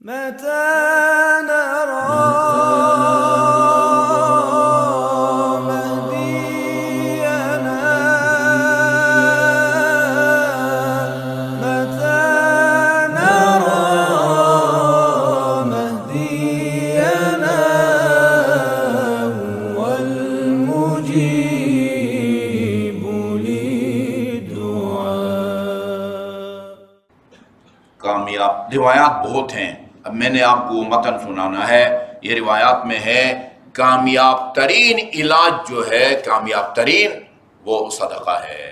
متى نرى مهدينا متى نرى مهدينا هو المجيب للدعاء. کامیاب روایات بہت ہیں. اب میں نے آپ کو متن سنانا ہے. یہ روایات میں ہے کامیاب ترین علاج جو ہے، کامیاب ترین وہ صدقہ ہے.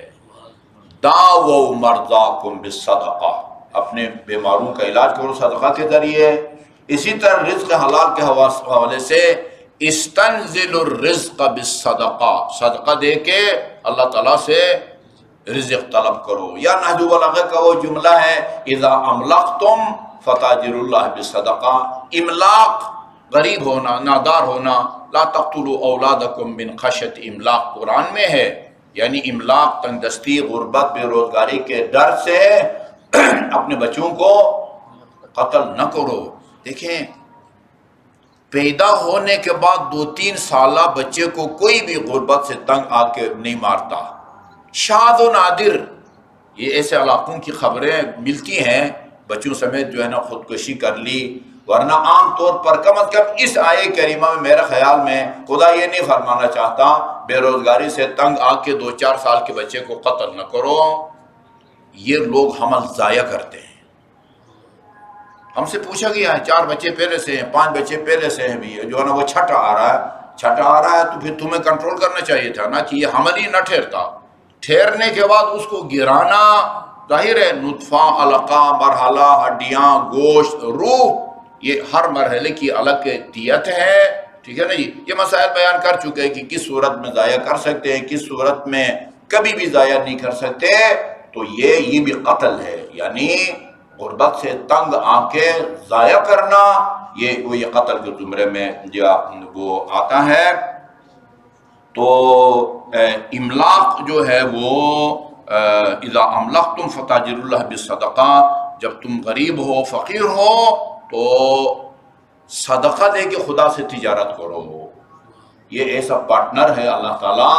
داؤ مرضاکم بالصدقہ، اپنے بیماروں کا علاج کرو صدقہ کے ذریعے. اسی طرح رزق حلال کے حوالے سے استنزل الرزق بالصدقہ، صدقہ دے کے اللہ تعالیٰ سے رزق طلب کرو. یا نہج البلاغہ کا وہ جملہ ہے اذا املقتم فتاجروا اللہ بالصدقہ. املاق غریب ہونا، نادار ہونا. لا تقتلوا اولادکم من خشیۃ املاق قرآن میں ہے، یعنی املاق تنگ دستی، غربت، بے روزگاری کے ڈر سے اپنے بچوں کو قتل نہ کرو. دیکھیں پیدا ہونے کے بعد 2-3 سالہ بچے کو کوئی بھی غربت سے تنگ آ کے نہیں مارتا. شاذ و نادر یہ ایسے علاقوں کی خبریں ملتی ہیں بچوں سمیت جو ہے نا خودکشی کر لی، ورنہ عام طور پر کم از کم اس آیے کریمہ میں میرے خیال میں خدا یہ نہیں فرمانا چاہتا بے روزگاری سے تنگ آ کے 2-4 سال کے بچے کو قتل نہ کرو. یہ لوگ حمل ضائع کرتے ہیں. ہم سے پوچھا گیا ہے 4 بچے پہلے سے ہیں، 5 بچے پہلے سے ہیں، بھی جو ہے نا وہ چھٹا آ رہا ہے تو پھر تمہیں کنٹرول کرنا چاہیے تھا نا کہ یہ حمل ہی نہ ٹھہرتا. ٹھہرنے کے بعد اس کو گرانا، ظاہر ہے نطفہ، علقہ، مرحلہ، ہڈیاں، گوشت، روح، یہ ہر مرحلے کی الگ دیت ہے. ٹھیک ہے نا جی. یہ مسائل بیان کر چکے ہیں کہ کس صورت میں ضائع کر سکتے ہیں، کس صورت میں کبھی بھی ضائع نہیں کر سکتے. تو یہ بھی قتل ہے، یعنی غربت سے تنگ آ کے ضائع کرنا، یہ قتل کے زمرے میں وہ آتا ہے. تو املاق جو ہے وہ اذا املقتم فتاجروا اللہ بالصدقہ، جب تم غریب ہو، فقیر ہو تو صدقہ دے کے خدا سے تجارت کرو. یہ ایسا پارٹنر ہے اللہ تعالیٰ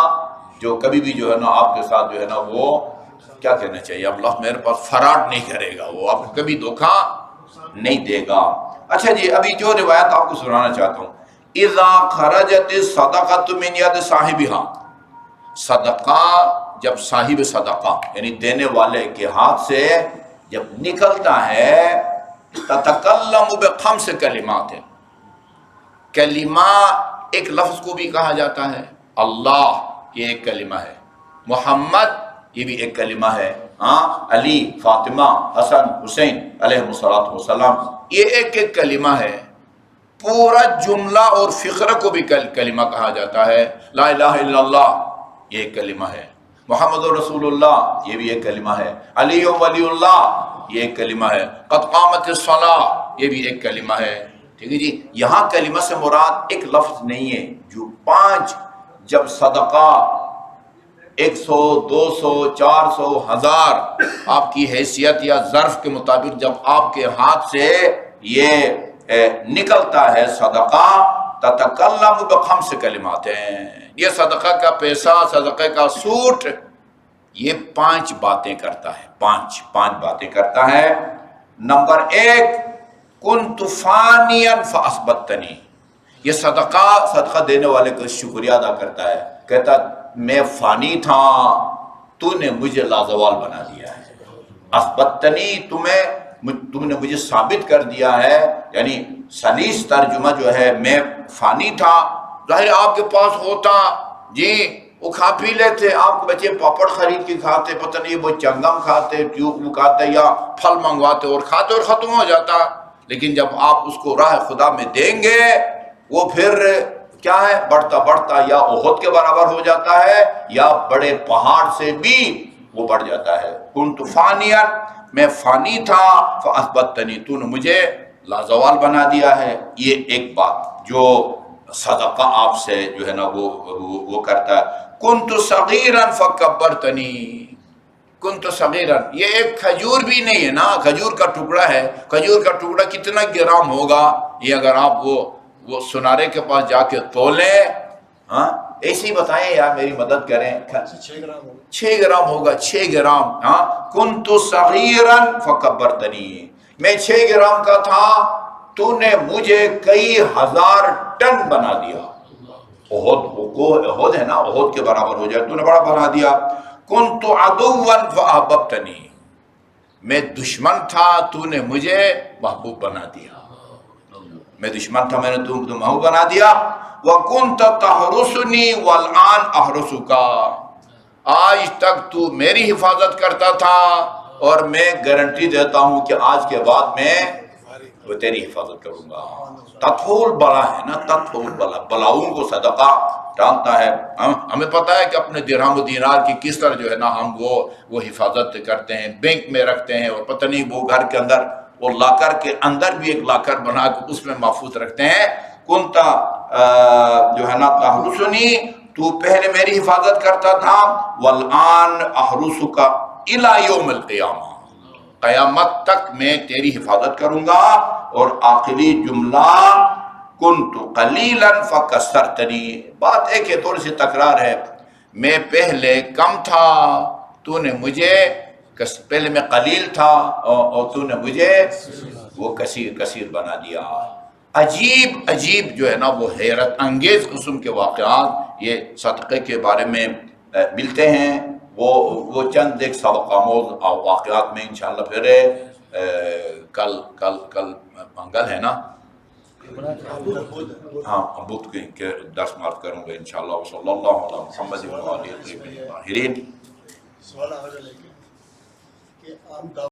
جو کبھی بھی جو ہے نا آپ کے ساتھ جو ہے نا وہ کیا کہنا چاہیے، اللہ میرے پاس فراڈ نہیں کرے گا، وہ آپ کو کبھی دھوکہ نہیں دے گا. اچھا جی، ابھی جو روایت آپ کو سنانا چاہتا ہوں، اذا خرجت الصدقۃ من ید صاحبہا، صدقہ جب صاحب صدقہ یعنی دینے والے کے ہاتھ سے جب نکلتا ہے، تتکلم بخمس کلمات ہے. کلمہ ایک لفظ کو بھی کہا جاتا ہے. اللہ یہ ایک کلمہ ہے، محمد یہ بھی ایک کلمہ ہے، علی، فاطمہ، حسن، حسین علیہ السلام یہ ایک ایک کلمہ ہے. پورا جملہ اور فقرہ کو بھی کلمہ کہا جاتا ہے. لا الہ الا اللہ یہ ایک کلمہ ہے. محمد رسول اللہ یہ بھی ایک کلمہ ہے. علی ولی اللہ یہ ایک کلمہ ہے. قد قامت الصلاۃ یہ بھی ایک کلمہ ہے. ٹھیک ہے جی. یہاں کلمہ سے مراد ایک لفظ نہیں ہے. جو 5 جب صدقہ 100، 200، 400، 1000 آپ کی حیثیت یا ظرف کے مطابق جب آپ کے ہاتھ سے یہ نکلتا ہے صدقہ، تتکلم بخمس کلمات ہیں، یہ صدقہ کا پیسہ، صدقہ کا سوٹ یہ 5 باتیں کرتا ہے. 5 باتیں کرتا ہے. نمبر 1، کنت فانیا فاثبتنی، یہ صدقہ دینے والے کا شکریہ ادا کرتا ہے. کہتا میں فانی تھا، تو نے مجھے لازوال بنا دیا ہے. اثبتنی، تم نے مجھے ثابت کر دیا ہے، یعنی سلیس ترجمہ جو ہے میں فانی تھا. ظاہر آپ کے پاس ہوتا جی وہ کھا پی لیتے، آپ کے بچے پاپڑ خرید کے کھاتے، پتہ نہیں وہ چنگم کھاتے، ٹیوب کھاتے یا پھل منگواتے اور کھاتے اور ختم ہو جاتا. لیکن جب آپ اس کو راہ خدا میں دیں گے وہ پھر کیا ہے، بڑھتا بڑھتا یا احد کے برابر ہو جاتا ہے یا بڑے پہاڑ سے بھی وہ بڑھ جاتا ہے. کنت فانیا، میں فانی تھا، فاثبتنی، تو نے مجھے لازوال بنا دیا ہے. یہ ایک بات جو صدقہ آپ سے جو ہے نا وہ کرتا ہے. کنت صغیرا فکبرتنی، کنت صغیرا، یہ ایک کھجور بھی نہیں ہے نا، کھجور کا ٹکڑا ہے، کھجور کا ٹکڑا کتنا گرام ہوگا؟ یہ اگر آپ وہ سنارے کے پاس جا کے تولیں، ہاں ایسے ہی بتائیں یار، میری مدد کریں، 6 گرام ہوگا، 6 گرام، ہاں کنت صغیرا فکبرتنی، میں 6 گرام کا تھا، تو نے مجھے کئی ہزار ٹن بنا دیا۔ احد ہے نا، احد کے برابر ہو جائے، تو نے بڑا بنا دیا۔ کنت عدوا فاحببتنی، میں دشمن تھا، تو نے مجھے محبوب بنا دیا، میں دشمن تھا، میں نے تو محبوب بنا دیا۔ وَكُنْتَ تَحْرُسُنِي وَالْآنَ أَحْرُسُكَ، آج تک تو میری حفاظت کرتا تھا اور میں گارنٹی دیتا ہوں کہ آج کے بعد میں وہ تیری حفاظت کروں گا۔ تطفول بلا ہے نا، تطفول بلا، بلاؤں کو صدقہ ڈالتا ہے۔ ہمیں پتہ ہے کہ اپنے درہم و دینار کی کس طرح جو ہے نا ہم وہ حفاظت کرتے ہیں، بینک میں رکھتے ہیں، اور پتہ نہیں وہ گھر کے اندر، وہ لاکر کے اندر بھی ایک لاکر بنا کے اس میں محفوظ رکھتے ہیں۔ کنتا جو ہے نا تحرسنی، تو پہلے میری حفاظت کرتا تھا، والآن احرسک الی یوم القیامہ، قیامت تک میں تیری حفاظت کروں گا۔ اور آخری جملہ کنت قلیلا فکثرتنی، بات ایک ہے، تھوڑی سی تکرار ہے، میں پہلے کم تھا، تو نے مجھے، پہلے میں قلیل تھا اور تو نے مجھے وہ کثیر بنا دیا۔ عجیب عجیب جو ہے نا وہ حیرت انگیز قسم کے واقعات یہ صدقے کے بارے میں ملتے ہیں۔ وہ چند ایک سبق آموز واقعات میں انشاءاللہ پھر کل منگل ہے نا، ہاں بدھ کے درس مارک کروں گے انشاءاللہ۔ صلی اللہ علیہ محمد و آلہ الطیبین الطاہرین۔ سوال آ رہا ہے کہ عام دعوت